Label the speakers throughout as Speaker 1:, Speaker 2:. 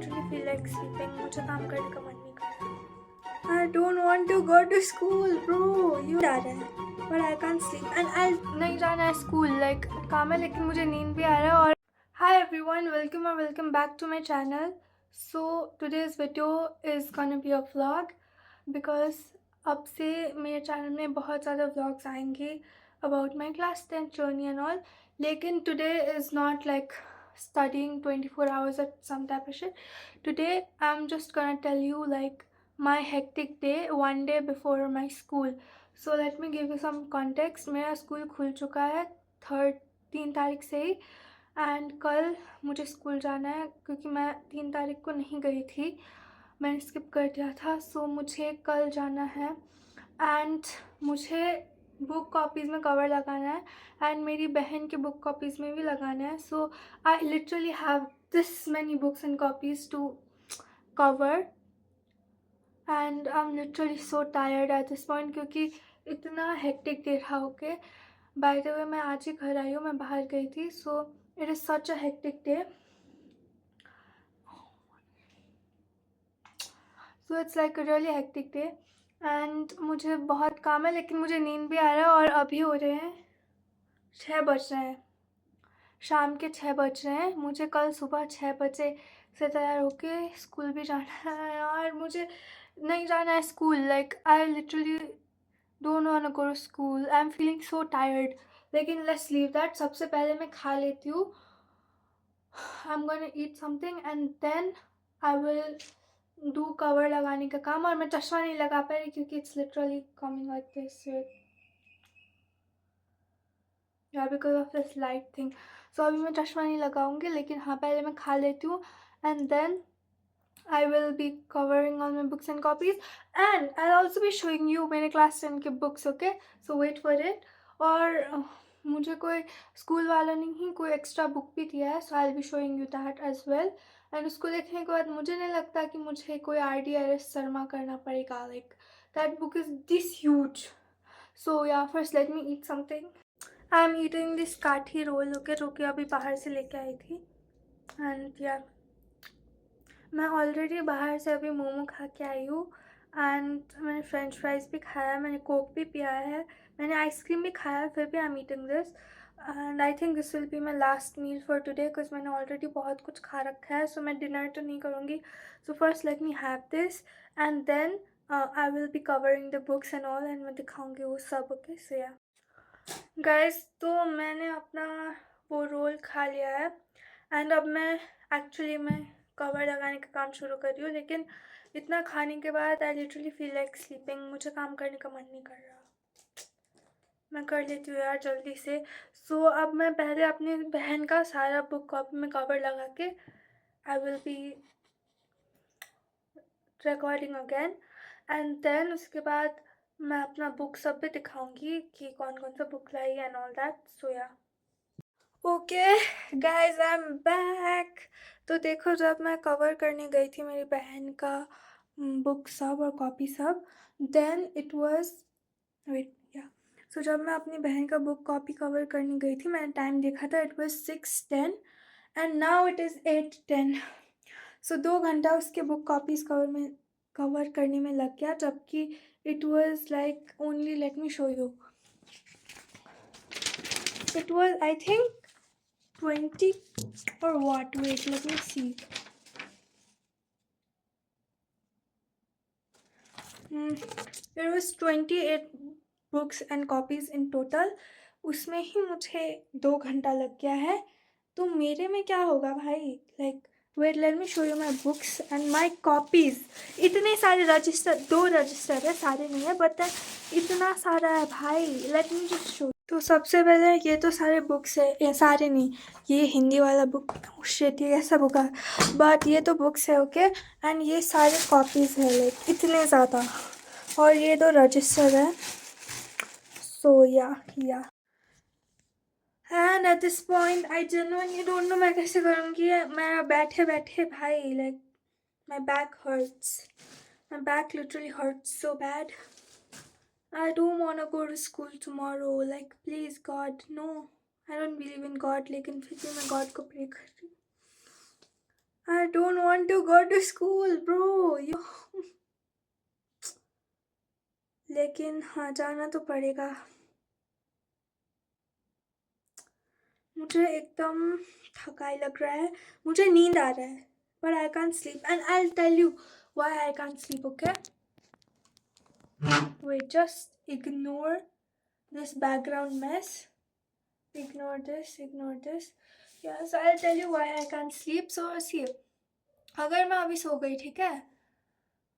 Speaker 1: literally feel like sleeping. मुझे काम करने का मन नहीं कर रहा. I don't want to go to school, bro. You जा रहा है, but I can't sleep and I नहीं जाना है school. Like काम है लेकिन मुझे नींद भी आ रहा है. और Hi everyone, welcome back to my channel. So today's video is gonna be a vlog because अब से मेरे चैनल में बहुत ज़्यादा vlogs आएंगे about my class 10 journey and all. लेकिन today is not like studying 24 hours at some type of shit. Today I'm just gonna tell you like my hectic day one day before my school. So let me give you some context. मेरा school खुल चुका है 3 तारीख से ही and कल मुझे school जाना है क्योंकि मैं 3 तारीख को नहीं गई थी, मैंने स्किप कर दिया था. सो मुझे कल जाना है एंड मुझे बुक कॉपीज़ में कवर लगाना है एंड मेरी बहन की बुक कॉपीज़ में भी लगाना है. So I literally have this many books and copies to cover and I am literally so tired at this point क्योंकि इतना हेक्टिक डे था. ओके, बाय द वे मैं आज ही घर आई हूँ, मैं बाहर गई थी. So it is such a hectic day. So it's like a really hectic day and मुझे बहुत काम है लेकिन मुझे नींद भी आ रहा है. और अभी हो रहे हैं 6 बज रहे हैं, शाम के 6 बज रहे हैं. मुझे कल सुबह 6 बजे से तैयार होके स्कूल भी जाना है यार. मुझे नहीं जाना है school. Like I literally don't want to go to school. I am feeling so tired. लेकिन लेट्स लीव दैट. सबसे पहले मैं खा लेती हूँ. I am gonna eat something and then I will do cover लगाने का काम. और मैं चश्मा नहीं लगा पा रही क्योंकि it's literally coming like this या because of this light thing. So अभी मैं चश्मा नहीं लगाऊंगी लेकिन हाँ पहले मैं खा लेती हूँ and then I will be covering all my books and copies and I'll also be showing you मेरे class 10 के books. Okay, so wait for it. और मुझे कोई स्कूल वाला नहीं कोई एक्स्ट्रा बुक भी दिया है. So I will be showing you that as well. And उसको देखने के बाद मुझे नहीं लगता कि मुझे कोई RDRS शर्मा करना पड़ेगा. Like that book is this huge. So yeah first let me eat something. I am eating this kathi roll. Okay, जो कि अभी बाहर से लेके आई थी. एंड या मैं ऑलरेडी बाहर से अभी मोमो खा के आई हूँ एंड मैंने फ्रेंच फ्राइज़ भी खाया है, मैंने कोक भी पिया है, मैंने आइसक्रीम भी खाया है. फिर भी I am eating this and I think this will be my last meal for today because मैंने ऑलरेडी बहुत कुछ खा रखा है. सो मैं डिनर तो नहीं करूँगी. So first let me have this and then I will be covering the books and all एंड मैं दिखाऊँगी वो सब. ओके, सो या गाइस, तो मैंने अपना वो रोल खा लिया है एंड अब मैं कवर लगाने का काम शुरू कर रही हूँ. लेकिन इतना खाने के बाद I literally feel like sleeping. मुझे काम करने का मन नहीं कर रहा. मैं कर लेती हूँ यार जल्दी से. सो अब मैं पहले अपनी बहन का सारा बुक कॉपी में कवर लगा के I will be recording again and then उसके बाद मैं अपना बुक सब भी दिखाऊंगी कि कौन कौन सा बुक लाई and all that. So yeah okay guys, I am back. तो देखो, जब मैं कवर करने गई थी मेरी बहन का बुक सब और कॉपी सब, देन इट वाज वेट या सो जब मैं अपनी बहन का बुक कॉपी कवर करने गई थी मैंने टाइम देखा था, it was 6:10 and now it is 8:10. सो 2 घंटा उसके बुक कॉपीज़ कवर करने में लग गया, जबकि it was like only late me show you, it was I think 20 or what? Wait, let me see. There was 28 books and copies in total. उसमें ही मुझे 2 घंटा लग गया है. तो मेरे में क्या होगा भाई. Like wait, let me show you my books and my copies. इतने सारे रजिस्टर, 2 रजिस्टर है, सारे नहीं है बट इतना सारा है भाई. Let me just show. तो सबसे पहले ये तो सारे बुक्स है, ये सारे नहीं, ये हिंदी वाला बुक, शिट, ये ऐसा बुक है बट ये तो बुक्स है. ओके, एंड ये सारे कॉपीज़ है लाइक इतने ज़्यादा. और ये 2 रजिस्टर है. So yeah and at this point I genuinely don't know मैं कैसे करूँगी. मैं बैठे बैठे भाई like my back hurts. My back literally hurts so bad. I don't want to go to school tomorrow. Like, please God, no. I don't believe in God, लेकिन फिर भी मैं God को pray कर रही हूँ. I don't want to go to school, bro. लेकिन हाँ, जाना तो पड़ेगा. मुझे एकदम थकाई लग रहा है. मुझे नींद आ रहा है. But I can't sleep. And I'll tell you why I can't sleep, okay? Wait, just ignore this background mess. Ignore this. Yeah, so I'll tell you why I can't sleep. So see, अगर मैं अभी सो गई, ठीक है,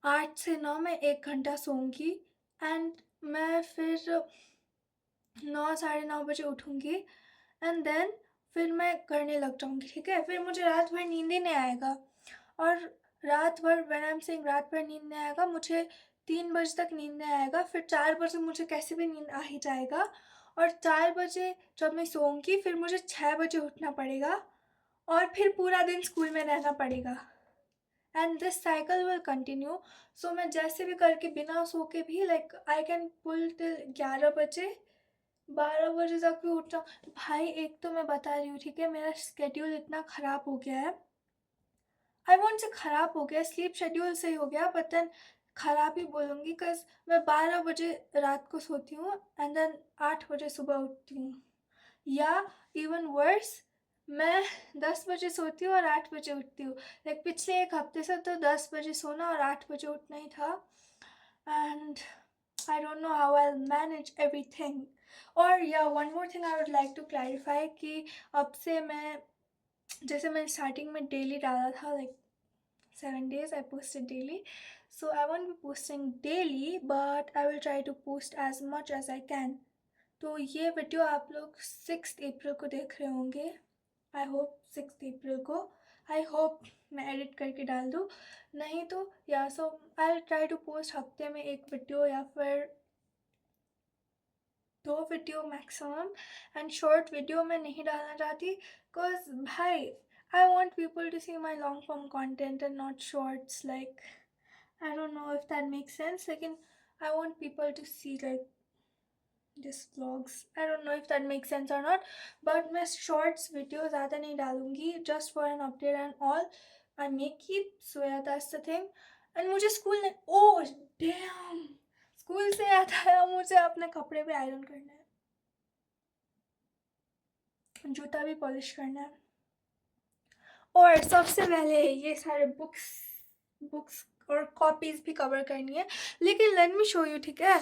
Speaker 1: 8 से 9 मैं 1 घंटा सोऊंगी. And मैं फिर 9 साढ़े 9 बजे उठूंगी. एंड देन फिर मैं करने लग जाऊंगी, ठीक है. फिर मुझे रात भर नींद ही नहीं आएगा. और रात भर, व्हेन आई एम सेइंग रात भर नींद नहीं आएगा, मुझे 3 बजे तक नींद नहीं आएगा. फिर 4 बजे मुझे कैसे भी नींद आ ही जाएगा. और 4 बजे जब मैं सोऊंगी, फिर मुझे 6 बजे उठना पड़ेगा. और फिर पूरा दिन स्कूल में रहना पड़ेगा. And this cycle will continue. So मैं जैसे भी करके बिना सो के भी like I can pull till 11 बजे, 12 बजे तक भी उठ जाऊँ. भाई एक तो मैं बता रही हूँ, ठीक है, मेरा स्केड्यूल इतना ख़राब हो गया है. आई वॉन्ट से ख़राब हो गया, स्लीप शेड्यूल सही हो गया, बट देन ख़राब ही बोलूँगी. बिकॉज मैं 12 बजे रात को सोती हूँ एंड देन 8 बजे सुबह उठती हूँ. या इवन वर्स, मैं 10 बजे सोती हूँ और 8 बजे उठती हूँ. लाइक पिछले 1 हफ्ते से तो 10 बजे सोना और 8 बजे उठना ही था. And I don't know how I'll manage everything. और yeah one more thing I would like to clarify कि अब से मैं, जैसे मैंने स्टार्टिंग में डेली डाला था, like 7 days I posted daily. So I won't be posting daily, but I will try to post as much as I can. तो ये वीडियो आप लोग 6 अप्रैल को देख रहे होंगे. आई होप 6 अप्रैल को. आई होप मैं एडिट करके डाल दूँ. नहीं तो yeah so I try to post हफ्ते में 1 वीडियो या फिर 2 video maximum. And short video मैं नहीं डालना चाहती बिकॉज भाई I want people to see my long form content and not shorts. Like I don't know if that makes sense, लेकिन I want people to see like this vlogs. I don't know if that makes sense और not. But मैं shorts video ज़्यादा नहीं डालूंगी, just for an update and all. I make it so या that's the thing. And मुझे school ने, oh damn, school से याद आया, मुझे अपने कपड़े भी आयरन करना है, जूता भी पॉलिश करना है. और सबसे पहले ये सारे बुक्स और कॉपीज़ भी कवर करनी है. लेकिन लेट मी शो यू, ठीक है.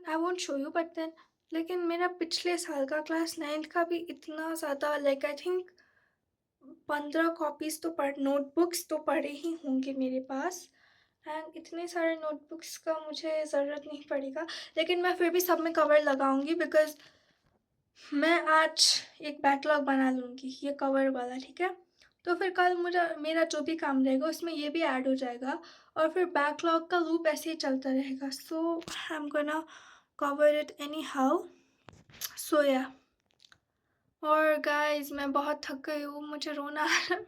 Speaker 1: I won't show you but then, लेकिन मेरा पिछले साल का क्लास 9th का भी इतना ज़्यादा, लाइक आई थिंक 15 कॉपीज़ तो नोटबुक्स तो पड़े ही होंगे मेरे पास. एंड इतने सारे नोटबुक्स का मुझे ज़रूरत नहीं पड़ेगा, लेकिन मैं फिर भी सब में कवर लगाऊंगी. बिकॉज मैं आज एक बैकलॉग बना लूँगी, ये कवर वाला, ठीक है. तो फिर कल मेरा जो भी काम रहेगा उसमें ये भी ऐड हो जाएगा. और फिर बैकलॉग का लूप ऐसे ही चलता रहेगा. So I am gonna cover it anyhow. So yeah. और गाइज मैं बहुत थक गई हूँ, मुझे रोना आ रहा है.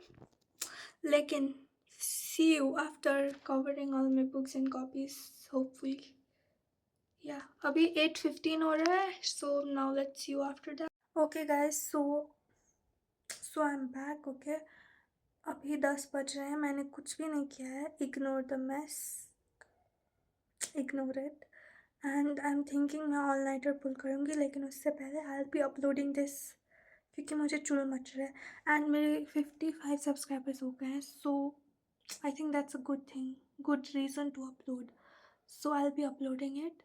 Speaker 1: लेकिन see you after covering all my books and copies hopefully. Yeah अभी 8:15 हो रहा है. So now let's see you after that. Okay guys, so I am back. Okay, अभी 10 बज रहे हैं, मैंने कुछ भी नहीं किया है. Ignore the mess, ignore it. And I am thinking मैं ऑल नाइटर पुल करूँगी, लेकिन उससे पहले I will be uploading this क्योंकि मुझे चुल मच रहा है. एंड मेरे 55 सब्सक्राइबर्स हो गए हैं. So I think that's a good thing, good reason to upload. So I will be uploading it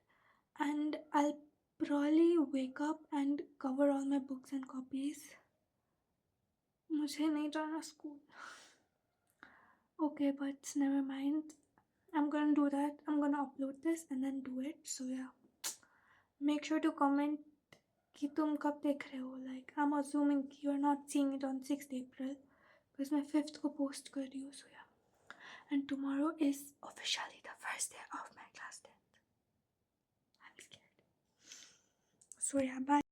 Speaker 1: and I will probably wake up and cover all my books and copies. मुझे नहीं जाना school. Okay, but never mind. I'm gonna do that. I'm gonna upload this and then do it. So yeah, make sure to comment कि तुम कब देख रहे हो. Like I'm assuming you are not seeing it on 6th April because मैं 5th को post कर रही हूँ. So yeah, and tomorrow is officially the first day of my class 10th. I'm scared. So yeah, bye.